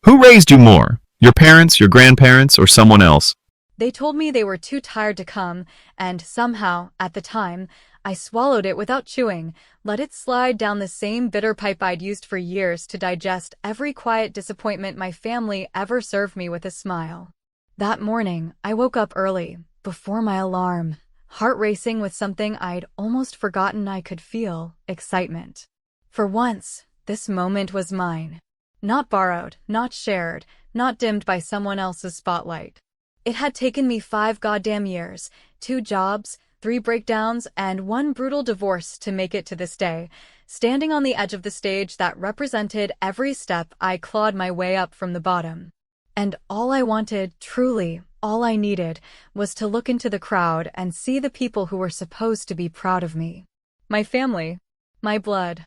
Who raised you more? Your parents, your grandparents, or someone else? They told me they were too tired to come, and somehow, at the time, I swallowed it without chewing, let it slide down the same bitter pipe I'd used for years to digest every quiet disappointment my family ever served me with a smile. That morning, I woke up early, before my alarm, heart racing with something I'd almost forgotten I could feel: excitement. For once, this moment was mine. Not borrowed, not shared, not dimmed by someone else's spotlight. It had taken me 5 goddamn years, 2 jobs, 3 breakdowns, and 1 brutal divorce to make it to this day, standing on the edge of the stage that represented every step I clawed my way up from the bottom. And all I wanted, truly, all I needed, was to look into the crowd and see the people who were supposed to be proud of me. My family. My blood.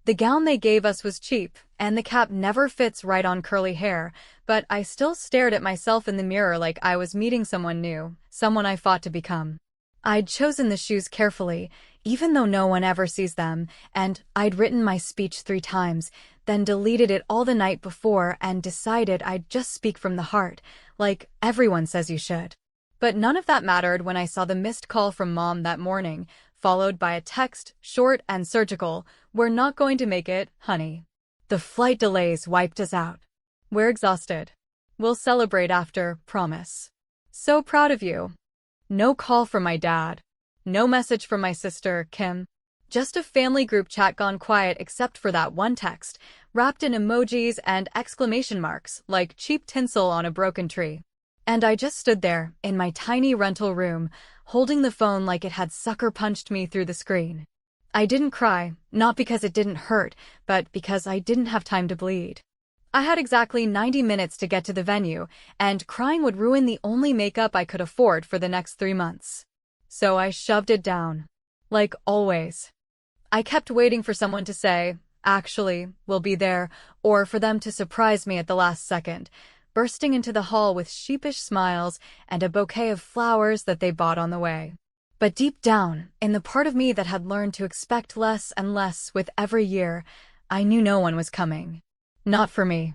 The gown they gave us was cheap, and the cap never fits right on curly hair, but I still stared at myself in the mirror like I was meeting someone new, someone I fought to become. I'd chosen the shoes carefully, even though no one ever sees them, and I'd written my speech 3 times, then deleted it all the night before and decided I'd just speak from the heart, like everyone says you should. But none of that mattered when I saw the missed call from Mom that morning, followed by a text, short and surgical: "We're not going to make it, honey. The flight delays wiped us out. We're exhausted. We'll celebrate after, promise. So proud of you." No call from my dad. No message from my sister, Kim. Just a family group chat gone quiet except for that one text, wrapped in emojis and exclamation marks, like cheap tinsel on a broken tree. And I just stood there, in my tiny rental room, holding the phone like it had sucker punched me through the screen. I didn't cry, not because it didn't hurt, but because I didn't have time to bleed. I had exactly 90 minutes to get to the venue, and crying would ruin the only makeup I could afford for the next 3 months. So I shoved it down. Like always. I kept waiting for someone to say, "Actually, we'll be there," or for them to surprise me at the last second, bursting into the hall with sheepish smiles and a bouquet of flowers that they bought on the way. But deep down, in the part of me that had learned to expect less and less with every year, I knew no one was coming. Not for me.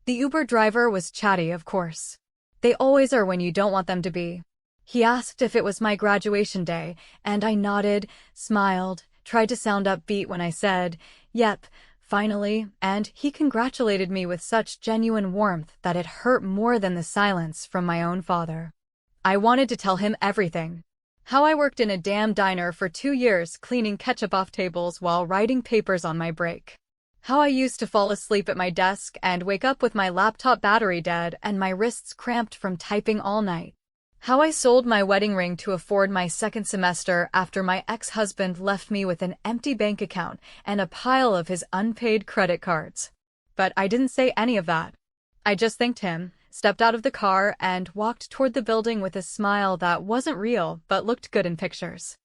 The Uber driver was chatty, of course. They always are when you don't want them to be. He asked if it was my graduation day, and I nodded, smiled, tried to sound upbeat when I said, "Yep, finally," and he congratulated me with such genuine warmth that it hurt more than the silence from my own father. I wanted to tell him everything. How I worked in a damn diner for 2 years cleaning ketchup off tables while writing papers on my break. How I used to fall asleep at my desk and wake up with my laptop battery dead and my wrists cramped from typing all night. How I sold my wedding ring to afford my 2nd semester after my ex-husband left me with an empty bank account and a pile of his unpaid credit cards. But I didn't say any of that. I just thanked him, stepped out of the car, and walked toward the building with a smile that wasn't real but looked good in pictures.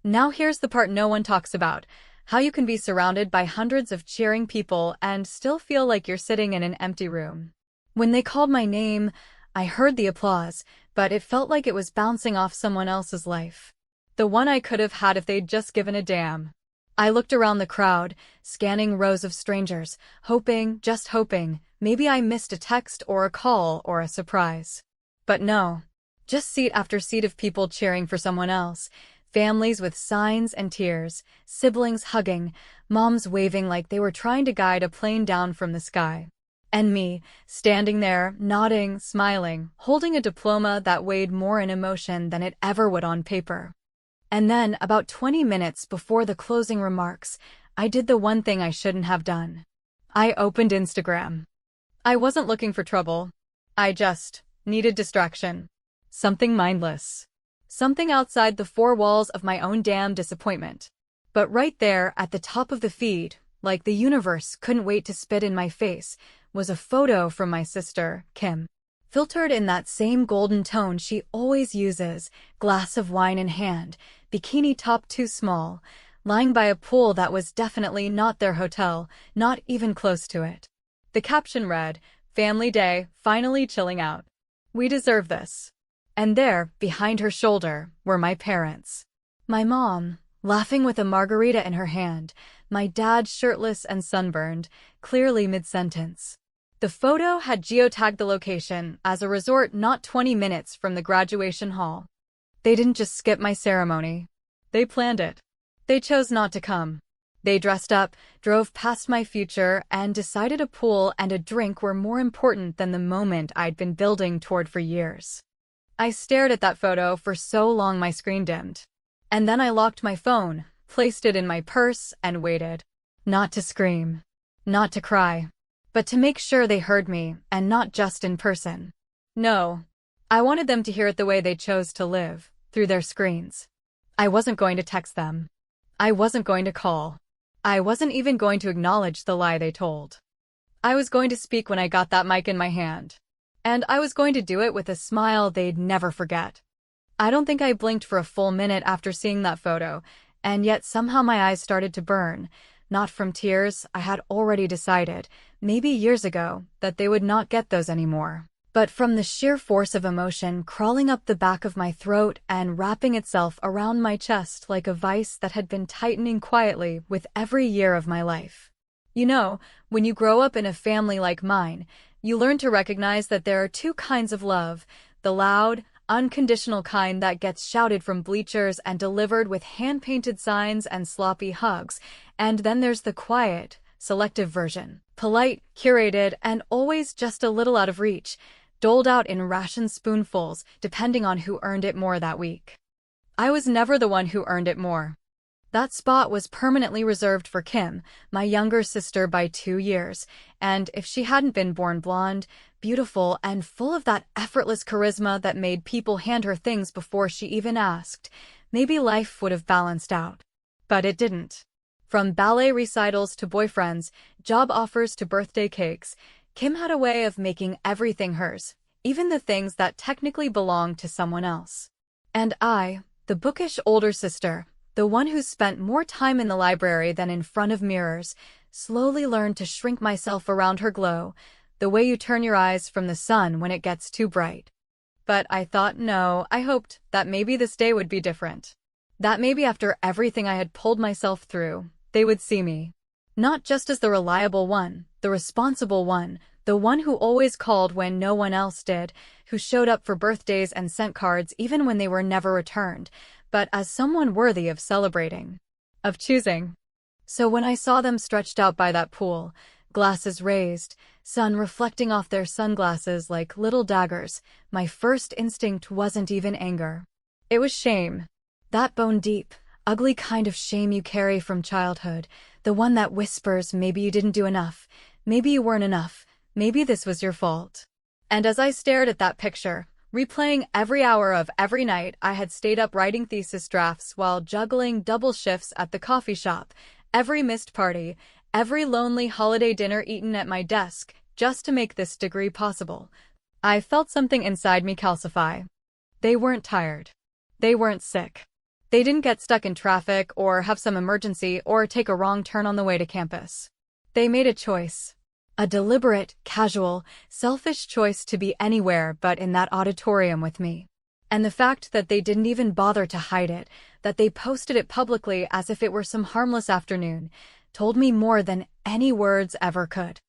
Now here's the part no one talks about: how you can be surrounded by hundreds of cheering people and still feel like you're sitting in an empty room. When they called my name, I heard the applause, but it felt like it was bouncing off someone else's life. The one I could have had if they'd just given a damn. I looked around the crowd, scanning rows of strangers, hoping, just hoping, maybe I missed a text or a call or a surprise. But no. Just seat after seat of people cheering for someone else. Families with signs and tears, siblings hugging, moms waving like they were trying to guide a plane down from the sky. And me, standing there, nodding, smiling, holding a diploma that weighed more in emotion than it ever would on paper. And then, about 20 minutes before the closing remarks, I did the one thing I shouldn't have done. I opened Instagram. I wasn't looking for trouble. I just needed distraction. Something mindless. Something outside the 4 walls of my own damn disappointment. But right there, at the top of the feed, like the universe couldn't wait to spit in my face, was a photo from my sister, Kim. Filtered in that same golden tone she always uses, glass of wine in hand, bikini top too small, lying by a pool that was definitely not their hotel, not even close to it. The caption read, "Family Day, finally chilling out. We deserve this." And there, behind her shoulder, were my parents. My mom, laughing with a margarita in her hand, my dad shirtless and sunburned, clearly mid-sentence. The photo had geotagged the location as a resort not 20 minutes from the graduation hall. They didn't just skip my ceremony. They planned it. They chose not to come. They dressed up, drove past my future, and decided a pool and a drink were more important than the moment I'd been building toward for years. I stared at that photo for so long my screen dimmed. And then I locked my phone, placed it in my purse, and waited. Not to scream. Not to cry. But to make sure they heard me, and not just in person. No. I wanted them to hear it the way they chose to live, through their screens. I wasn't going to text them. I wasn't going to call. I wasn't even going to acknowledge the lie they told. I was going to speak when I got that mic in my hand. And I was going to do it with a smile they'd never forget. I don't think I blinked for a full minute after seeing that photo, and yet somehow my eyes started to burn. Not from tears, I had already decided, maybe years ago, that they would not get those anymore. But from the sheer force of emotion crawling up the back of my throat and wrapping itself around my chest like a vice that had been tightening quietly with every year of my life. You know, when you grow up in a family like mine, you learn to recognize that there are two kinds of love, the loud, unconditional kind that gets shouted from bleachers and delivered with hand-painted signs and sloppy hugs, and then there's the quiet, selective version, polite, curated, and always just a little out of reach, doled out in ration spoonfuls, depending on who earned it more that week. I was never the one who earned it more. That spot was permanently reserved for Kim, my younger sister by 2 years, and if she hadn't been born blonde, beautiful, and full of that effortless charisma that made people hand her things before she even asked, maybe life would have balanced out. But it didn't. From ballet recitals to boyfriends, job offers to birthday cakes, Kim had a way of making everything hers, even the things that technically belonged to someone else. And I, the bookish older sister, the one who spent more time in the library than in front of mirrors, slowly learned to shrink myself around her glow, the way you turn your eyes from the sun when it gets too bright. But I thought I hoped that maybe this day would be different. That maybe after everything I had pulled myself through, they would see me. Not just as the reliable one, the responsible one, the one who always called when no one else did, who showed up for birthdays and sent cards even when they were never returned, but as someone worthy of celebrating, of choosing. So when I saw them stretched out by that pool, glasses raised, sun reflecting off their sunglasses like little daggers, my first instinct wasn't even anger. It was shame. That bone-deep, ugly kind of shame you carry from childhood, the one that whispers maybe you didn't do enough, maybe you weren't enough, maybe this was your fault. And as I stared at that picture, replaying every hour of every night I had stayed up writing thesis drafts while juggling double shifts at the coffee shop, every missed party, every lonely holiday dinner eaten at my desk, just to make this degree possible, I felt something inside me calcify. They weren't tired. They weren't sick. They didn't get stuck in traffic or have some emergency or take a wrong turn on the way to campus. They made a choice. A deliberate, casual, selfish choice to be anywhere but in that auditorium with me. And the fact that they didn't even bother to hide it, that they posted it publicly as if it were some harmless afternoon, told me more than any words ever could.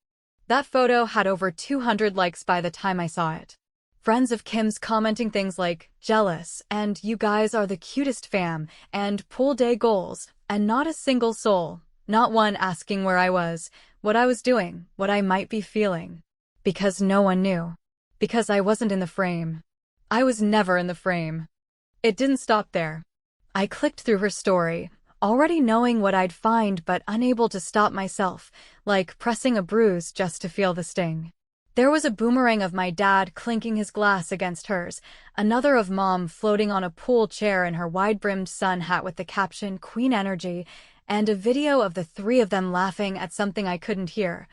That photo had over 200 likes by the time I saw it. Friends of Kim's commenting things like, jealous, and you guys are the cutest fam, and pool day goals, and not a single soul, not one asking where I was, what I was doing, what I might be feeling. Because no one knew. Because I wasn't in the frame. I was never in the frame. It didn't stop there. I clicked through her story, already knowing what I'd find but unable to stop myself, like pressing a bruise just to feel the sting. There was a boomerang of my dad clinking his glass against hers, another of Mom floating on a pool chair in her wide-brimmed sun hat with the caption Queen Energy, and a video of the three of them laughing at something I couldn't hear.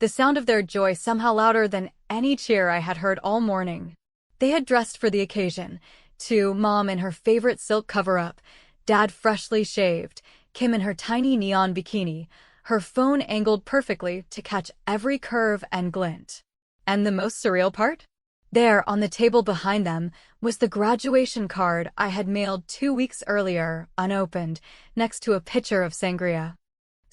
The sound of their joy somehow louder than any cheer I had heard all morning. They had dressed for the occasion, too, Mom in her favorite silk cover-up, Dad freshly shaved, Kim in her tiny neon bikini, her phone angled perfectly to catch every curve and glint. And the most surreal part? There, on the table behind them, was the graduation card I had mailed 2 weeks earlier, unopened, next to a pitcher of sangria.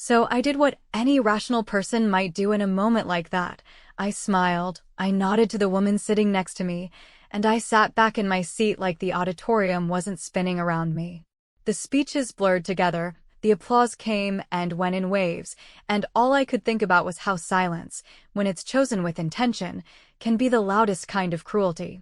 So I did what any rational person might do in a moment like that. I smiled, I nodded to the woman sitting next to me, and I sat back in my seat like the auditorium wasn't spinning around me. The speeches blurred together, the applause came and went in waves, and all I could think about was how silence, when it's chosen with intention, can be the loudest kind of cruelty.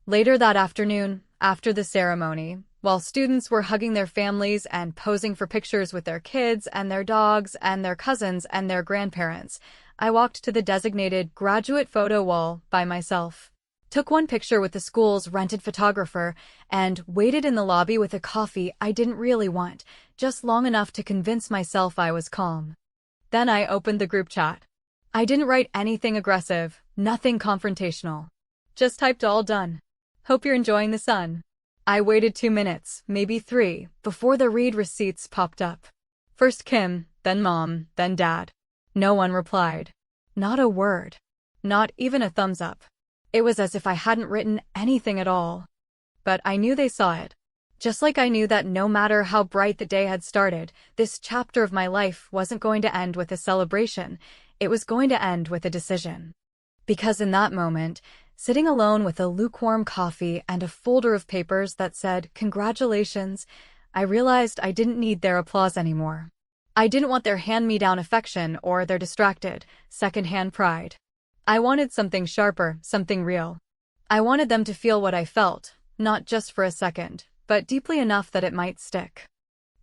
Later that afternoon, after the ceremony, while students were hugging their families and posing for pictures with their kids and their dogs and their cousins and their grandparents, I walked to the designated graduate photo wall by myself. Took one picture with the school's rented photographer, and waited in the lobby with a coffee I didn't really want, just long enough to convince myself I was calm. Then I opened the group chat. I didn't write anything aggressive, nothing confrontational. Just typed all done. Hope you're enjoying the sun. I waited 2 minutes, maybe 3, before the read receipts popped up. First Kim, then Mom, then Dad. No one replied. Not a word. Not even a thumbs up. It was as if I hadn't written anything at all. But I knew they saw it. Just like I knew that no matter how bright the day had started, this chapter of my life wasn't going to end with a celebration, it was going to end with a decision. Because in that moment, sitting alone with a lukewarm coffee and a folder of papers that said, "Congratulations," I realized I didn't need their applause anymore. I didn't want their hand-me-down affection or their distracted, second-hand pride. I wanted something sharper, something real. I wanted them to feel what I felt, not just for a second, but deeply enough that it might stick.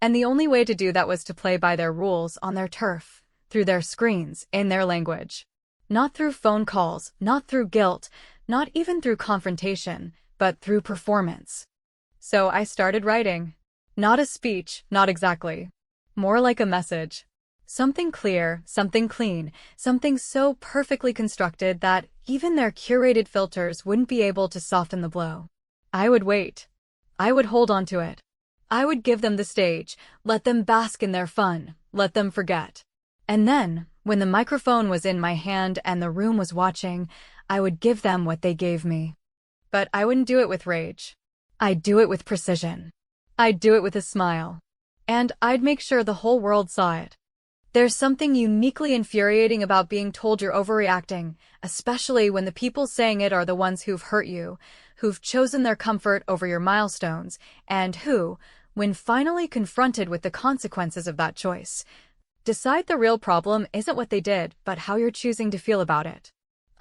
And the only way to do that was to play by their rules on their turf, through their screens, in their language. Not through phone calls, not through guilt, not even through confrontation, but through performance. So I started writing. Not a speech, not exactly. More like a message. Something clear, something clean, something so perfectly constructed that even their curated filters wouldn't be able to soften the blow. I would wait. I would hold on to it. I would give them the stage, let them bask in their fun, let them forget. And then, when the microphone was in my hand and the room was watching, I would give them what they gave me. But I wouldn't do it with rage. I'd do it with precision. I'd do it with a smile. And I'd make sure the whole world saw it. There's something uniquely infuriating about being told you're overreacting, especially when the people saying it are the ones who've hurt you, who've chosen their comfort over your milestones, and who, when finally confronted with the consequences of that choice, decide the real problem isn't what they did, but how you're choosing to feel about it.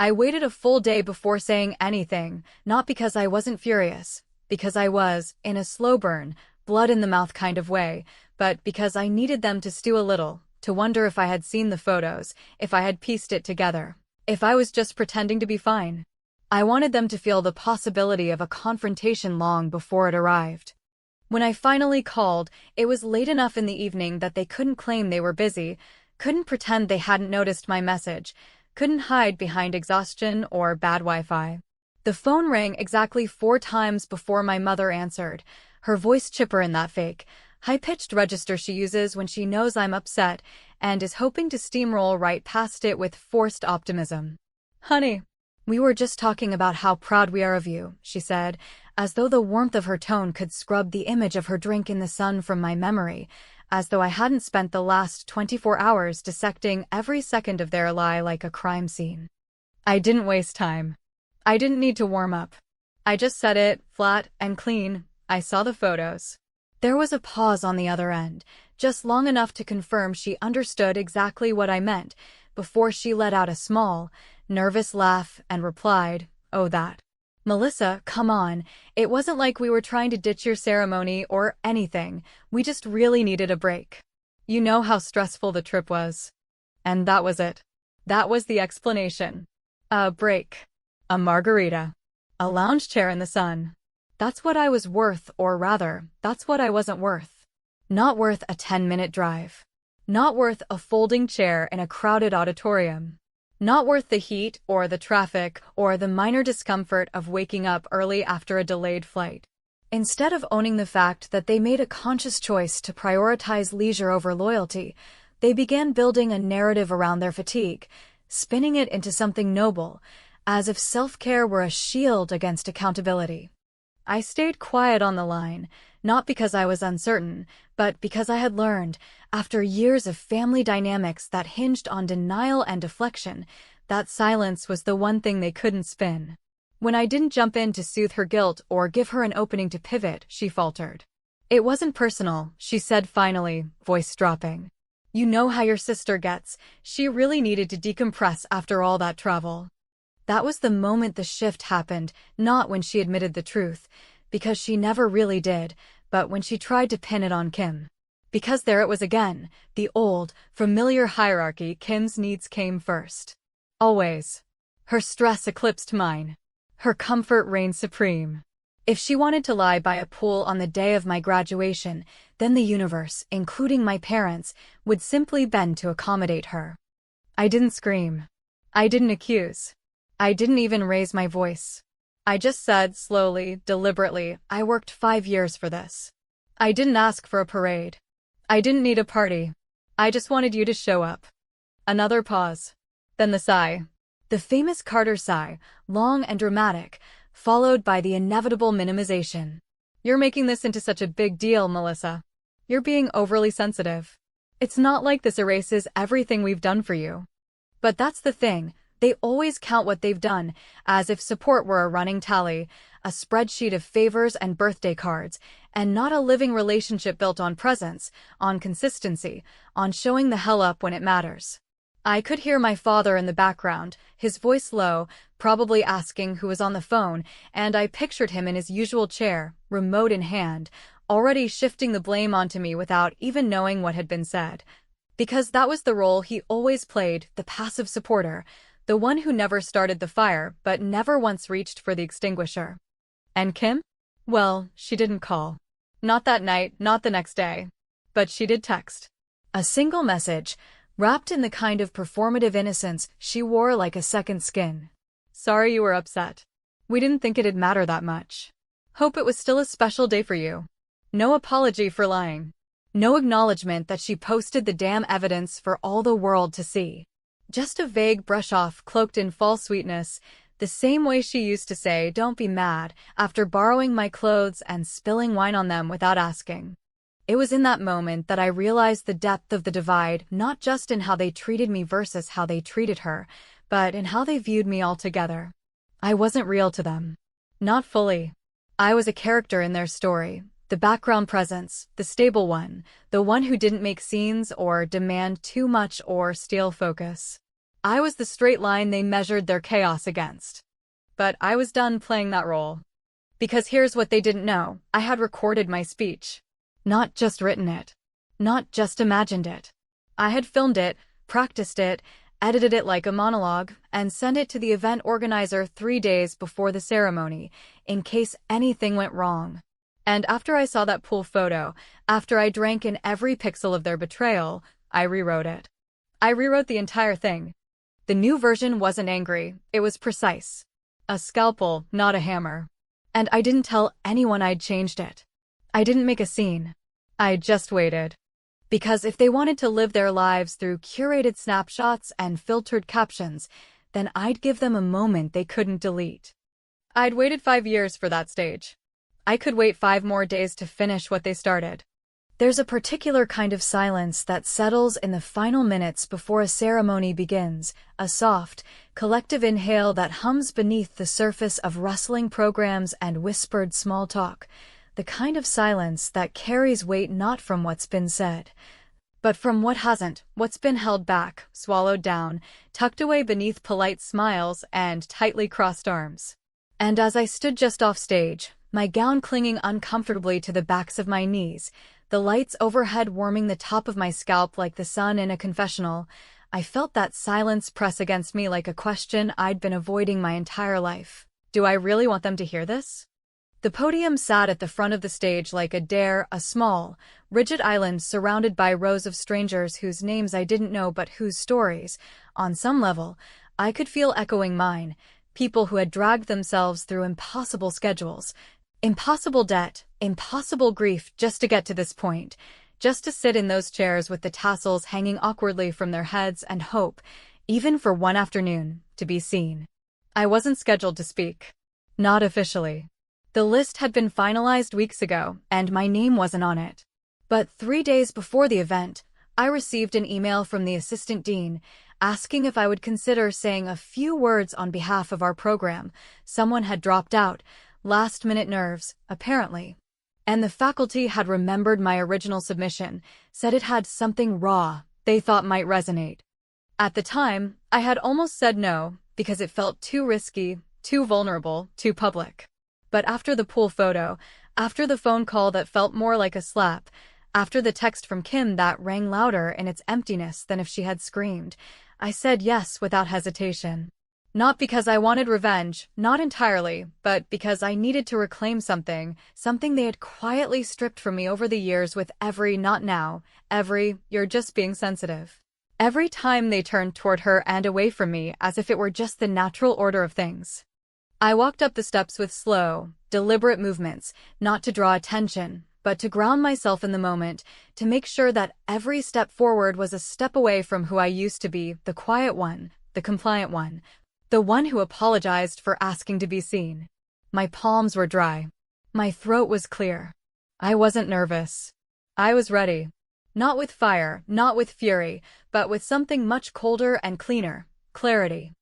I waited a full day before saying anything, not because I wasn't furious, because I was, in a slow burn, blood-in-the-mouth kind of way, but because I needed them to stew a little, to wonder if I had seen the photos, if I had pieced it together, if I was just pretending to be fine. I wanted them to feel the possibility of a confrontation long before it arrived. When I finally called, it was late enough in the evening that they couldn't claim they were busy, couldn't pretend they hadn't noticed my message, couldn't hide behind exhaustion or bad Wi-Fi. The phone rang exactly 4 times before my mother answered, her voice chipper in that fake, high-pitched register she uses when she knows I'm upset and is hoping to steamroll right past it with forced optimism. "Honey, we were just talking about how proud we are of you," she said, as though the warmth of her tone could scrub the image of her drink in the sun from my memory, as though I hadn't spent the last 24 hours dissecting every second of their lie like a crime scene. I didn't waste time. I didn't need to warm up. I just said it, flat and clean. I saw the photos. There was a pause on the other end, just long enough to confirm she understood exactly what I meant, before she let out a small, nervous laugh and replied, "Oh, that. Melissa, come on. It wasn't like we were trying to ditch your ceremony or anything. We just really needed a break. You know how stressful the trip was." And that was it. That was the explanation. A break. A margarita. A lounge chair in the sun. That's what I was worth, or rather, that's what I wasn't worth. Not worth a 10-minute drive. Not worth a folding chair in a crowded auditorium. Not worth the heat or the traffic or the minor discomfort of waking up early after a delayed flight. Instead of owning the fact that they made a conscious choice to prioritize leisure over loyalty, they began building a narrative around their fatigue, spinning it into something noble, as if self-care were a shield against accountability. I stayed quiet on the line, not because I was uncertain, but because I had learned, after years of family dynamics that hinged on denial and deflection, that silence was the one thing they couldn't spin. When I didn't jump in to soothe her guilt or give her an opening to pivot, she faltered. "It wasn't personal," she said finally, voice dropping. "You know how your sister gets. She really needed to decompress after all that travel." That was the moment the shift happened, not when she admitted the truth, because she never really did, but when she tried to pin it on Kim. Because there it was again, the old, familiar hierarchy. Kim's needs came first. Always. Her stress eclipsed mine. Her comfort reigned supreme. If she wanted to lie by a pool on the day of my graduation, then the universe, including my parents, would simply bend to accommodate her. I didn't scream. I didn't accuse. I didn't even raise my voice. I just said, slowly, deliberately, "I worked 5 years for this. I didn't ask for a parade. I didn't need a party. I just wanted you to show up." Another pause. Then the sigh. The famous Carter sigh, long and dramatic, followed by the inevitable minimization. "You're making this into such a big deal, Melissa. You're being overly sensitive. It's not like this erases everything we've done for you." But that's the thing. They always count what they've done, as if support were a running tally, a spreadsheet of favors and birthday cards, and not a living relationship built on presence, on consistency, on showing the hell up when it matters. I could hear my father in the background, his voice low, probably asking who was on the phone, and I pictured him in his usual chair, remote in hand, already shifting the blame onto me without even knowing what had been said. Because that was the role he always played, the passive supporter, the one who never started the fire but never once reached for the extinguisher. And Kim? Well, she didn't call. Not that night, not the next day. But she did text. A single message, wrapped in the kind of performative innocence she wore like a second skin. "Sorry you were upset. We didn't think it'd matter that much. Hope it was still a special day for you." No apology for lying. No acknowledgement that she posted the damn evidence for all the world to see. Just a vague brush-off cloaked in false sweetness, the same way she used to say, "Don't be mad," after borrowing my clothes and spilling wine on them without asking. It was in that moment that I realized the depth of the divide, not just in how they treated me versus how they treated her, but in how they viewed me altogether. I wasn't real to them. Not fully. I was a character in their story, the background presence, the stable one, the one who didn't make scenes or demand too much or steal focus. I was the straight line they measured their chaos against. But I was done playing that role. Because here's what they didn't know: I had recorded my speech. Not just written it. Not just imagined it. I had filmed it, practiced it, edited it like a monologue, and sent it to the event organizer 3 days before the ceremony, in case anything went wrong. And after I saw that pool photo, after I drank in every pixel of their betrayal, I rewrote it. I rewrote the entire thing. The new version wasn't angry, it was precise. A scalpel, not a hammer. And I didn't tell anyone I'd changed it. I didn't make a scene. I just waited. Because if they wanted to live their lives through curated snapshots and filtered captions, then I'd give them a moment they couldn't delete. I'd waited 5 years for that stage. I could wait 5 more days to finish what they started. There's a particular kind of silence that settles in the final minutes before a ceremony begins, a soft, collective inhale that hums beneath the surface of rustling programs and whispered small talk, the kind of silence that carries weight not from what's been said, but from what hasn't, what's been held back, swallowed down, tucked away beneath polite smiles and tightly crossed arms. And as I stood just off stage, my gown clinging uncomfortably to the backs of my knees, the lights overhead warming the top of my scalp like the sun in a confessional, I felt that silence press against me like a question I'd been avoiding my entire life. Do I really want them to hear this? The podium sat at the front of the stage like a dare, a small, rigid island surrounded by rows of strangers whose names I didn't know but whose stories, on some level, I could feel echoing mine, people who had dragged themselves through impossible schedules, impossible debt, impossible grief just to get to this point, just to sit in those chairs with the tassels hanging awkwardly from their heads and hope, even for one afternoon, to be seen. I wasn't scheduled to speak. Not officially. The list had been finalized weeks ago, and my name wasn't on it. But 3 days before the event, I received an email from the assistant dean asking if I would consider saying a few words on behalf of our program. Someone had dropped out, last-minute nerves, apparently. And the faculty had remembered my original submission, said it had something raw they thought might resonate. At the time, I had almost said no, because it felt too risky, too vulnerable, too public. But after the pool photo, after the phone call that felt more like a slap, after the text from Kim that rang louder in its emptiness than if she had screamed, I said yes without hesitation. Not because I wanted revenge, not entirely, but because I needed to reclaim something they had quietly stripped from me over the years with every "not now," every "you're just being sensitive." Every time they turned toward her and away from me as if it were just the natural order of things. I walked up the steps with slow, deliberate movements, not to draw attention, but to ground myself in the moment, to make sure that every step forward was a step away from who I used to be, the quiet one, the compliant one, the one who apologized for asking to be seen. My palms were dry. My throat was clear. I wasn't nervous. I was ready. Not with fire, not with fury, but with something much colder and cleaner, clarity.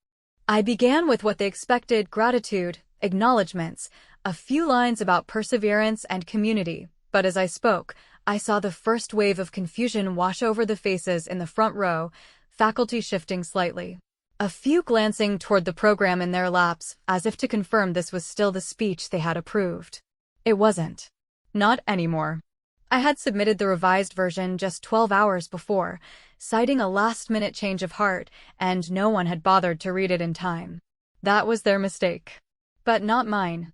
I began with what they expected: gratitude, acknowledgments, a few lines about perseverance and community. But as I spoke, I saw the first wave of confusion wash over the faces in the front row, faculty shifting slightly. A few glancing toward the program in their laps, as if to confirm this was still the speech they had approved. It wasn't. Not anymore. I had submitted the revised version just 12 hours before, citing a last-minute change of heart, and no one had bothered to read it in time. That was their mistake. But not mine.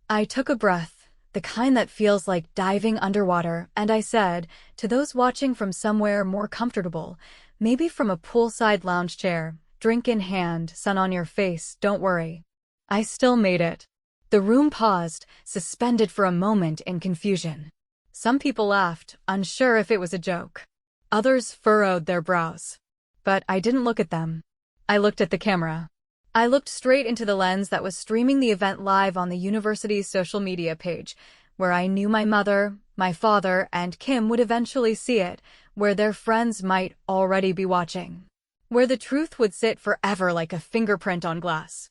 I took a breath, the kind that feels like diving underwater, and I said, to those watching from somewhere more comfortable, maybe from a poolside lounge chair, drink in hand, sun on your face, don't worry. I still made it. The room paused, suspended for a moment in confusion. Some people laughed, unsure if it was a joke. Others furrowed their brows. But I didn't look at them. I looked at the camera. I looked straight into the lens that was streaming the event live on the university's social media page, where I knew my mother, my father, and Kim would eventually see it, where their friends might already be watching, where the truth would sit forever like a fingerprint on glass.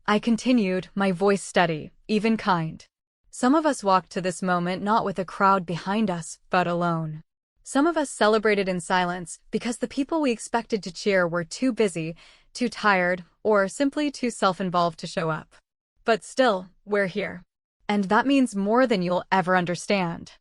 I continued, my voice steady, even kind. Some of us walked to this moment not with a crowd behind us, but alone. Some of us celebrated in silence because the people we expected to cheer were too busy, too tired, or simply too self-involved to show up. But still, we're here. And that means more than you'll ever understand.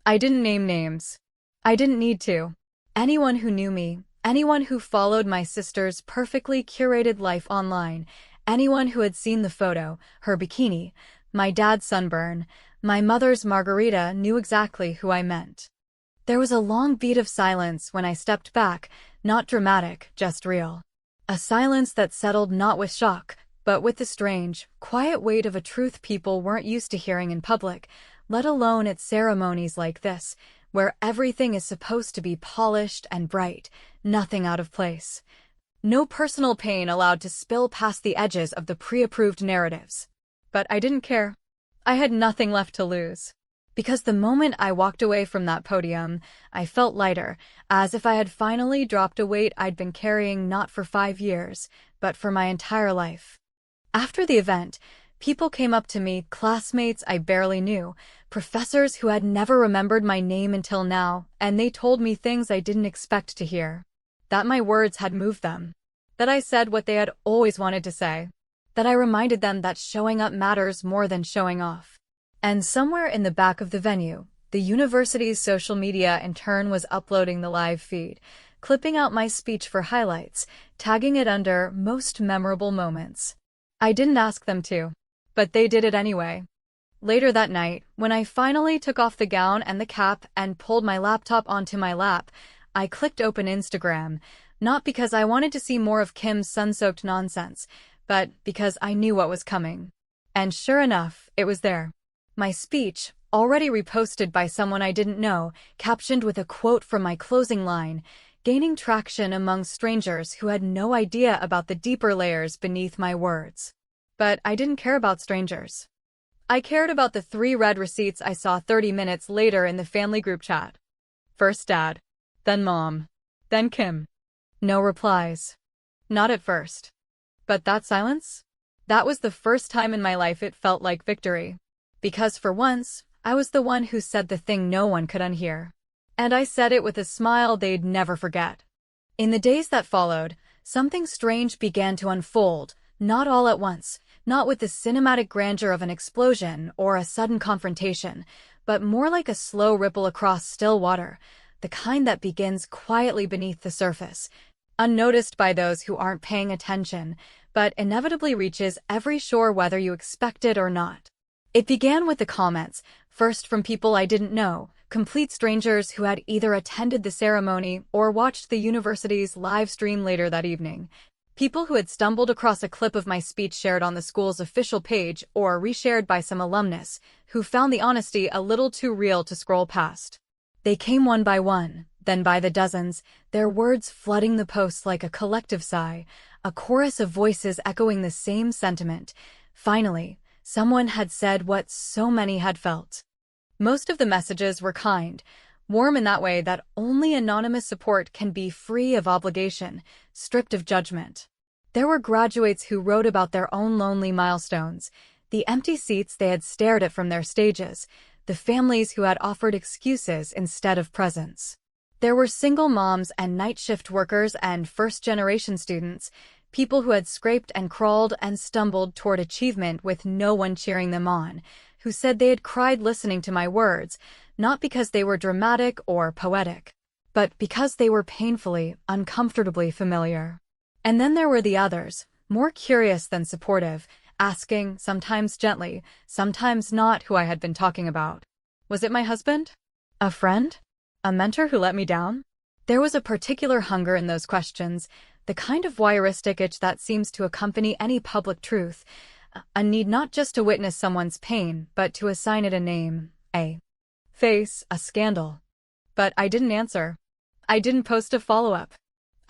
I didn't name names. I didn't need to. Anyone who knew me, anyone who followed my sister's perfectly curated life online, anyone who had seen the photo, her bikini, my dad's sunburn, my mother's margarita knew exactly who I meant. There was a long beat of silence when I stepped back, not dramatic, just real. A silence that settled not with shock, but with the strange, quiet weight of a truth people weren't used to hearing in public, let alone at ceremonies like this, where everything is supposed to be polished and bright, nothing out of place. No personal pain allowed to spill past the edges of the pre-approved narratives. But I didn't care. I had nothing left to lose. Because the moment I walked away from that podium, I felt lighter, as if I had finally dropped a weight I'd been carrying not for 5 years, but for my entire life. After the event, people came up to me, classmates I barely knew, professors who had never remembered my name until now, and they told me things I didn't expect to hear. That my words had moved them. That I said what they had always wanted to say. That I reminded them that showing up matters more than showing off. And somewhere in the back of the venue, the university's social media in turn was uploading the live feed, clipping out my speech for highlights, tagging it under most memorable moments. I didn't ask them to, but they did it anyway. Later that night, when I finally took off the gown and the cap and pulled my laptop onto my lap, I clicked open Instagram, not because I wanted to see more of Kim's sun-soaked nonsense, but because I knew what was coming. And sure enough, it was there. My speech, already reposted by someone I didn't know, captioned with a quote from my closing line, gaining traction among strangers who had no idea about the deeper layers beneath my words. But I didn't care about strangers. I cared about the 3 red receipts I saw 30 minutes later in the family group chat. First Dad, then Mom, then Kim. No replies. Not at first. But that silence? That was the first time in my life it felt like victory. Because for once, I was the one who said the thing no one could unhear. And I said it with a smile they'd never forget. In the days that followed, something strange began to unfold, not all at once, not with the cinematic grandeur of an explosion or a sudden confrontation, but more like a slow ripple across still water, the kind that begins quietly beneath the surface, unnoticed by those who aren't paying attention, but inevitably reaches every shore whether you expect it or not. It began with the comments, first from people I didn't know, complete strangers who had either attended the ceremony or watched the university's live stream later that evening. People who had stumbled across a clip of my speech shared on the school's official page or reshared by some alumnus, who found the honesty a little too real to scroll past. They came one by one, then by the dozens, their words flooding the posts like a collective sigh, a chorus of voices echoing the same sentiment. Finally, someone had said what so many had felt. Most of the messages were kind, warm in that way that only anonymous support can be free of obligation, stripped of judgment. There were graduates who wrote about their own lonely milestones, the empty seats they had stared at from their stages, the families who had offered excuses instead of presents. There were single moms and night shift workers and first-generation students, people who had scraped and crawled and stumbled toward achievement with no one cheering them on, who said they had cried listening to my words, not because they were dramatic or poetic, but because they were painfully, uncomfortably familiar. And then there were the others, more curious than supportive, asking, sometimes gently, sometimes not, who I had been talking about. Was it my husband? A friend? A mentor who let me down? There was a particular hunger in those questions, the kind of voyeuristic itch that seems to accompany any public truth, a need not just to witness someone's pain, but to assign it a name, a face, a scandal. But I didn't answer. I didn't post a follow-up.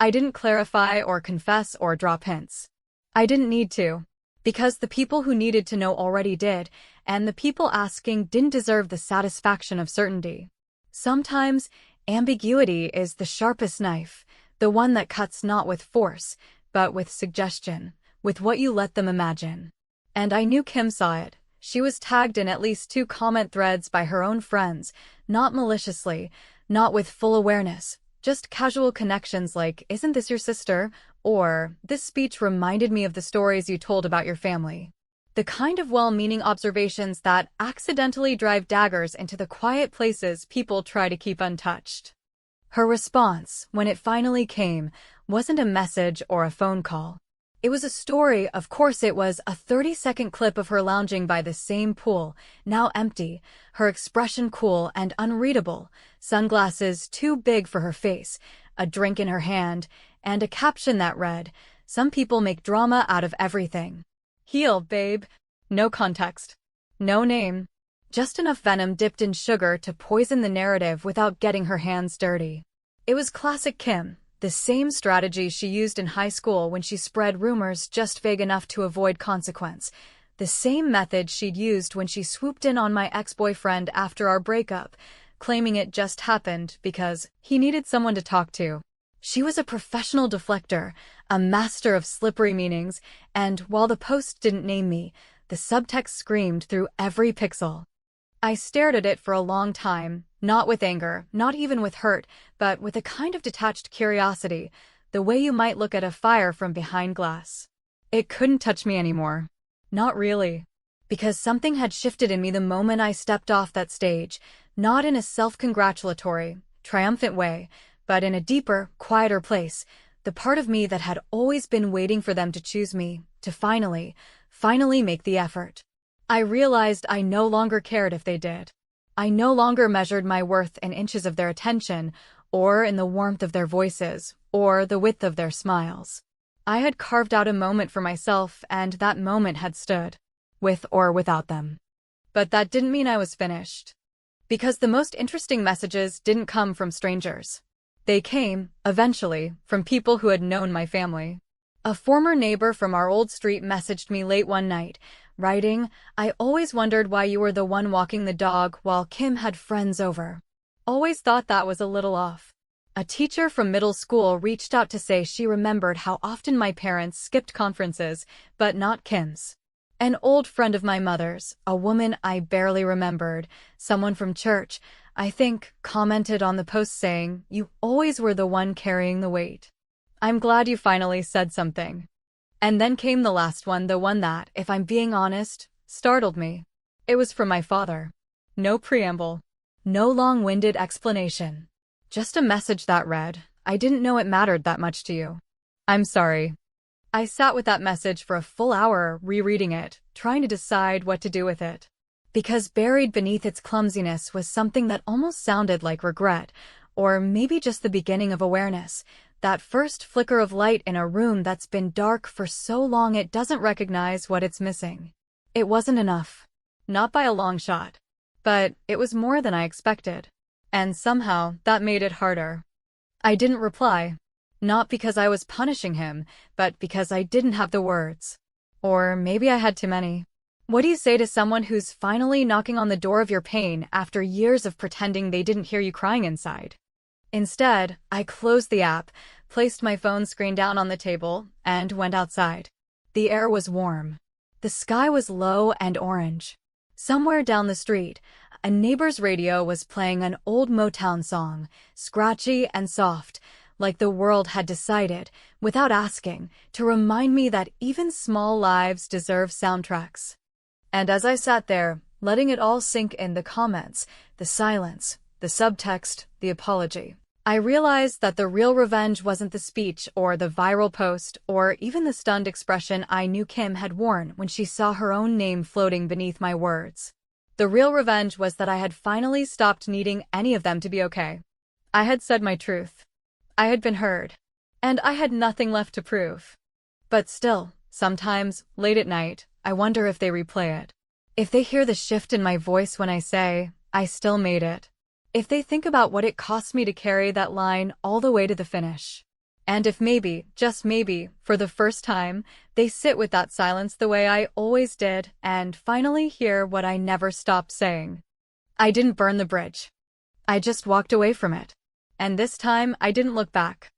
I didn't clarify or confess or drop hints. I didn't need to, because the people who needed to know already did, and the people asking didn't deserve the satisfaction of certainty. Sometimes, ambiguity is the sharpest knife, the one that cuts not with force, but with suggestion, with what you let them imagine. And I knew Kim saw it. She was tagged in at least 2 comment threads by her own friends, not maliciously, not with full awareness, just casual connections like, "Isn't this your sister?" or "This speech reminded me of the stories you told about your family." The kind of well-meaning observations that accidentally drive daggers into the quiet places people try to keep untouched. Her response, when it finally came, wasn't a message or a phone call. It was a story. Of course it was, a 30-second clip of her lounging by the same pool, now empty, her expression cool and unreadable, sunglasses too big for her face, a drink in her hand, and a caption that read, "Some people make drama out of everything. Heal, babe." No context. No name. Just enough venom dipped in sugar to poison the narrative without getting her hands dirty. It was classic Kim. The same strategy she used in high school when she spread rumors just vague enough to avoid consequence. The same method she'd used when she swooped in on my ex-boyfriend after our breakup, claiming it just happened because he needed someone to talk to. She was a professional deflector, a master of slippery meanings, and while the post didn't name me, the subtext screamed through every pixel. I stared at it for a long time, not with anger, not even with hurt, but with a kind of detached curiosity, the way you might look at a fire from behind glass. It couldn't touch me anymore. Not really. Because something had shifted in me the moment I stepped off that stage, not in a self-congratulatory, triumphant way, but in a deeper, quieter place, the part of me that had always been waiting for them to choose me, to finally make the effort. I realized I no longer cared if they did. I no longer measured my worth in inches of their attention, or in the warmth of their voices, or the width of their smiles. I had carved out a moment for myself, and that moment had stood, with or without them. But that didn't mean I was finished. Because the most interesting messages didn't come from strangers. They came, eventually, from people who had known my family. A former neighbor from our old street messaged me late one night, Writing, I always wondered why you were the one walking the dog while Kim had friends over. Always thought that was a little off. A teacher from middle school reached out to say she remembered how often my parents skipped conferences, but not Kim's. An old friend of my mother's, a woman I barely remembered, someone from church, I think, commented on the post saying, "You always were the one carrying the weight. I'm glad you finally said something." And then came the last one, the one that, if I'm being honest, startled me. It was from my father. No preamble. No long-winded explanation. Just a message that read, "I didn't know it mattered that much to you. I'm sorry." I sat with that message for a full hour, rereading it, trying to decide what to do with it. Because buried beneath its clumsiness was something that almost sounded like regret, or maybe just the beginning of awareness, that first flicker of light in a room that's been dark for so long it doesn't recognize what it's missing. It wasn't enough. Not by a long shot. But it was more than I expected. And somehow, that made it harder. I didn't reply. Not because I was punishing him, but because I didn't have the words. Or maybe I had too many. What do you say to someone who's finally knocking on the door of your pain after years of pretending they didn't hear you crying inside? Instead, I closed the app, placed my phone screen down on the table, and went outside. The air was warm. The sky was low and orange. Somewhere down the street, a neighbor's radio was playing an old Motown song, scratchy and soft, like the world had decided, without asking, to remind me that even small lives deserve soundtracks. And as I sat there, letting it all sink in, the comments, the silence, the subtext, the apology, I realized that the real revenge wasn't the speech or the viral post or even the stunned expression I knew Kim had worn when she saw her own name floating beneath my words. The real revenge was that I had finally stopped needing any of them to be okay. I had said my truth. I had been heard. And I had nothing left to prove. But still, sometimes, late at night, I wonder if they replay it. If they hear the shift in my voice when I say, "I still made it." If they think about what it cost me to carry that line all the way to the finish. And if maybe, just maybe, for the first time, they sit with that silence the way I always did and finally hear what I never stopped saying. I didn't burn the bridge. I just walked away from it. And this time, I didn't look back.